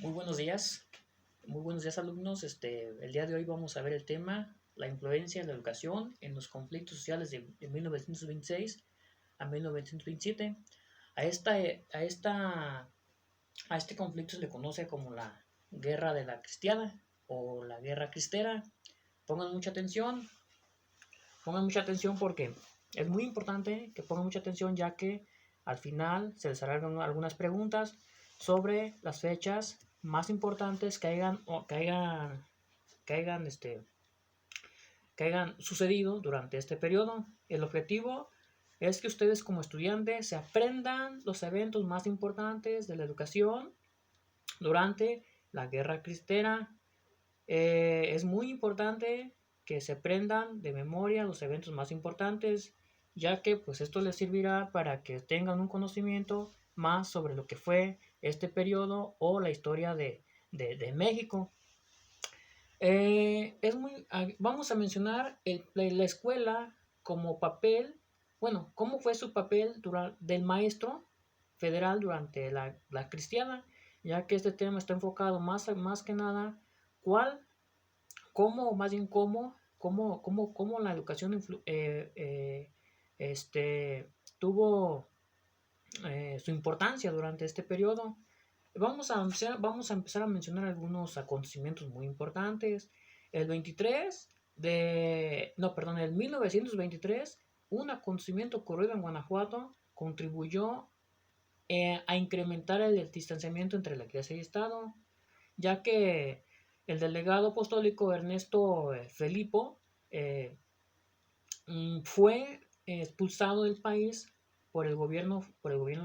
Muy buenos días alumnos. El día de hoy vamos a ver el tema, la influencia de la educación en los conflictos sociales de 1926 a 1927. A, esta, a, esta, a este conflicto se le conoce como la Guerra de la Cristiada o la Guerra Cristera. Pongan mucha atención, pongan mucha atención porque es muy importante que pongan mucha atención ya que al final se les harán algunas preguntas sobre las fechas más importantes que hayan, este, que hayan sucedido durante este periodo. El objetivo es que ustedes como estudiantes se aprendan los eventos más importantes de la educación durante la Guerra Cristera. Es muy importante que se aprendan de memoria los eventos más importantes, ya que pues esto les servirá para que tengan un conocimiento más sobre lo que fue este periodo o la historia de México. Vamos a mencionar la escuela como papel, bueno, cómo fue su papel del maestro federal durante la cristiana, ya que este tema está enfocado más que nada cuál, cómo, más bien cómo la educación tuvo su importancia durante este periodo. Vamos a empezar a mencionar algunos acontecimientos muy importantes. El 1923, un acontecimiento ocurrido en Guanajuato contribuyó a incrementar el distanciamiento entre la Iglesia y Estado, ya que el delegado apostólico Ernesto Felipo eh, fue expulsado del país por el gobierno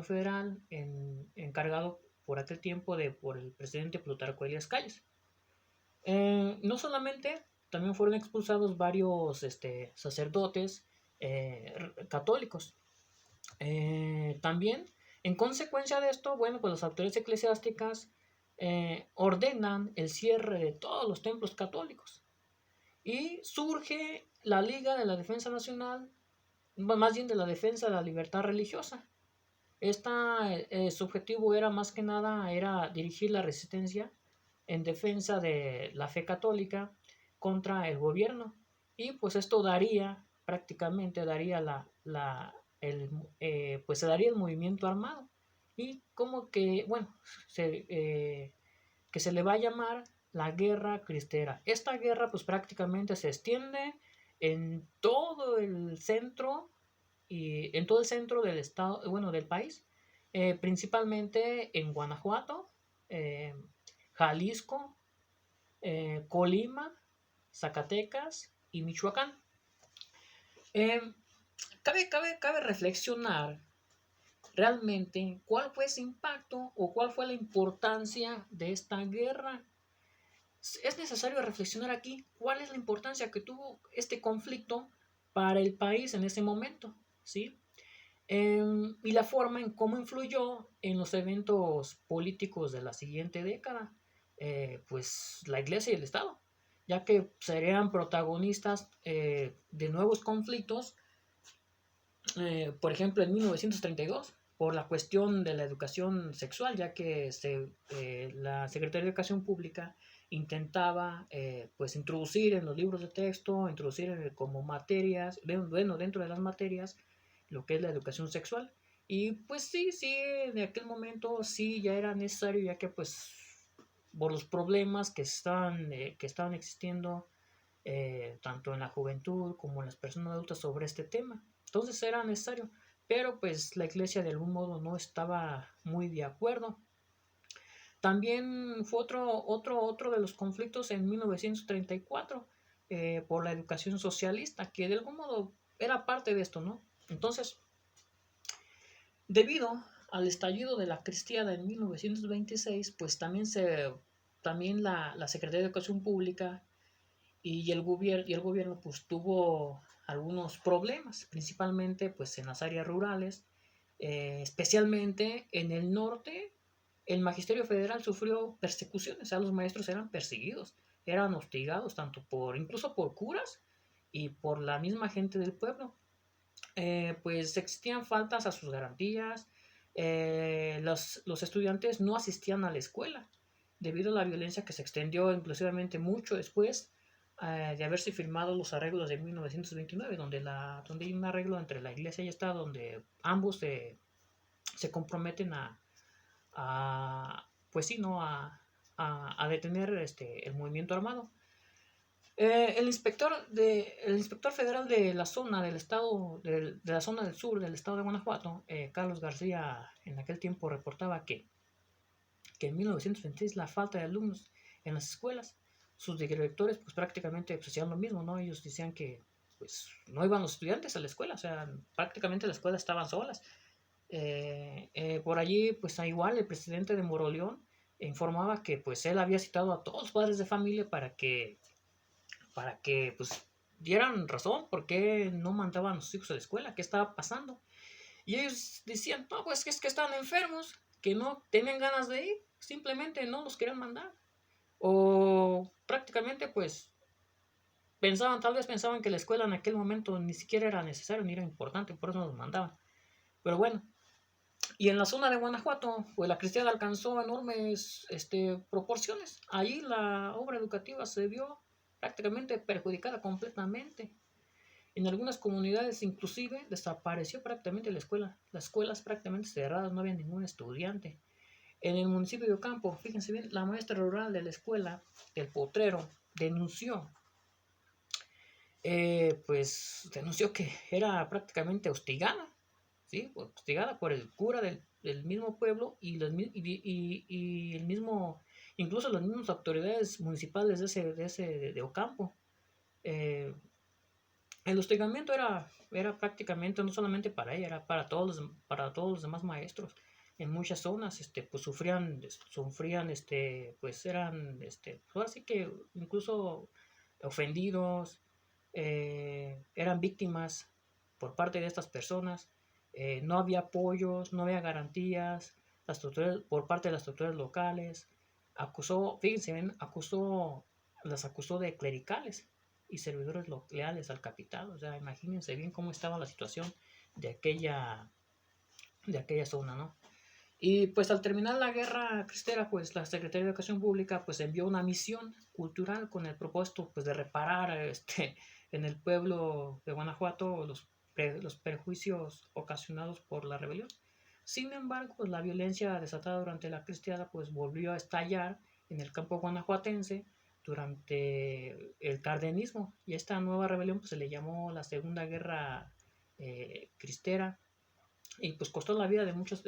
federal encargado por aquel tiempo por el presidente Plutarco Elías Calles. No solamente, también fueron expulsados varios sacerdotes católicos. También, en consecuencia de esto, bueno, pues las autoridades eclesiásticas ordenan el cierre de todos los templos católicos. Y surge la Liga de la Defensa Nacional, más bien de la defensa de la libertad religiosa. Su objetivo era más que nada era dirigir la resistencia en defensa de la fe católica contra el gobierno. Y pues esto prácticamente daría pues se daría el movimiento armado. Y como que, bueno, que se le va a llamar la Guerra Cristera. Esta guerra pues prácticamente se extiende en todo el centro y en todo el centro del estado, bueno, del país, principalmente en Guanajuato, eh, Jalisco, Colima, Zacatecas y Michoacán. Eh, cabe reflexionar realmente cuál fue ese impacto o cuál fue la importancia de esta guerra. Es necesario reflexionar aquí cuál es la importancia que tuvo este conflicto para el país en ese momento, ¿sí? Y la forma en cómo influyó en los eventos políticos de la siguiente década, pues la Iglesia y el Estado, ya que serían protagonistas de nuevos conflictos, por ejemplo en 1932, por la cuestión de la educación sexual, ya que la Secretaría de Educación Pública intentaba pues introducir en los libros de texto, como materias, bueno, dentro de las materias, lo que es la educación sexual. Y pues sí, de aquel momento sí ya era necesario, ya que pues por los problemas que estaban existiendo tanto en la juventud como en las personas adultas sobre este tema. Entonces era necesario, pero pues la iglesia de algún modo no estaba muy de acuerdo. También fue otro de los conflictos en 1934 por la educación socialista, que de algún modo era parte de esto, ¿no? Entonces, debido al estallido de la cristiada en 1926, pues también la Secretaría de Educación Pública y el gobierno pues tuvo algunos problemas, principalmente pues en las áreas rurales, especialmente en el norte. El magisterio federal sufrió persecuciones, o sea, los maestros eran perseguidos, eran hostigados incluso por curas y por la misma gente del pueblo. Pues existían faltas a sus garantías, los estudiantes no asistían a la escuela, debido a la violencia que se extendió inclusivamente mucho después de haberse firmado los arreglos de 1929, donde hay un arreglo entre la Iglesia y Estado, donde ambos se comprometen pues sí, ¿no? A detener el movimiento armado. El inspector federal de la zona del estado, de la zona del sur del estado de Guanajuato, Carlos García, en aquel tiempo reportaba que en 1926 la falta de alumnos en las escuelas, sus directores pues prácticamente pues, hacían lo mismo, ¿no? Ellos decían que pues no iban los estudiantes a la escuela, o sea, prácticamente las escuelas estaban solas. Por allí pues igual el presidente de Moroleón informaba que pues él había citado a todos los padres de familia para que pues dieran razón por qué no mandaban a sus hijos a la escuela, qué estaba pasando. Y ellos decían, no, pues que es que estaban enfermos, que no tenían ganas de ir, simplemente no los querían mandar. O prácticamente pues tal vez pensaban que la escuela en aquel momento ni siquiera era necesario ni era importante, por eso no los mandaban. Pero bueno, y en la zona de Guanajuato, pues la cristiana alcanzó enormes proporciones. Allí la obra educativa se vio prácticamente perjudicada completamente. En algunas comunidades inclusive desapareció prácticamente la escuela. Las escuelas prácticamente cerradas, no había ningún estudiante. En el municipio de Ocampo, fíjense bien, la maestra rural de la escuela, el Potrero, denunció que era prácticamente hostigada, ¿sí? Hostigada por el cura del mismo pueblo y el mismo, incluso las mismas autoridades municipales de Ocampo. Eh, el hostigamiento era prácticamente no solamente para ella, era para todos los demás maestros. En muchas zonas, pues sufrían, pues eran, pues ahora sí que incluso ofendidos, eran víctimas por parte de estas personas. No había apoyos, no había garantías por parte de las autoridades locales. Fíjense bien, las acusó de clericales y servidores leales al capital. O sea, imagínense bien cómo estaba la situación de aquella zona, ¿no? Y pues al terminar la guerra cristera, pues la Secretaría de Educación Pública pues envió una misión cultural con el propósito pues de reparar en el pueblo de Guanajuato los perjuicios ocasionados por la rebelión. Sin embargo, pues, la violencia desatada durante la cristiada pues volvió a estallar en el campo guanajuatense durante el cardenismo, y esta nueva rebelión pues se le llamó la Segunda Guerra Cristera, y pues costó la vida de muchos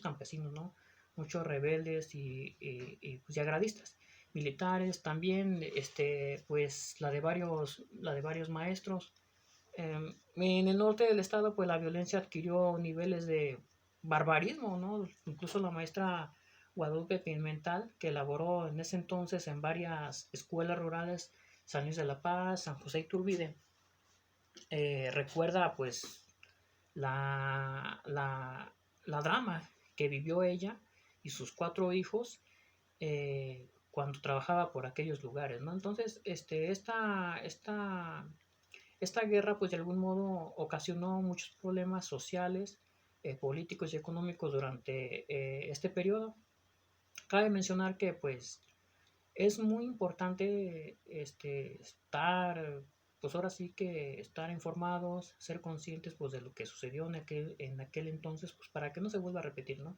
campesinos, ¿no? Muchos rebeldes pues, y agradistas militares también, pues la de varios maestros. En el norte del estado pues la violencia adquirió niveles de barbarismo, ¿no? Incluso la maestra Guadalupe Pimental, que elaboró en ese entonces en varias escuelas rurales, San Luis de la Paz, San José Iturbide, recuerda pues la drama que vivió ella y sus 4 hijos cuando trabajaba por aquellos lugares, ¿no? Entonces, esta guerra, pues de algún modo ocasionó muchos problemas sociales, políticos y económicos durante este periodo. Cabe mencionar que, pues, es muy importante estar, pues ahora sí que estar informados, ser conscientes pues de lo que sucedió en aquel entonces, pues para que no se vuelva a repetir, ¿no?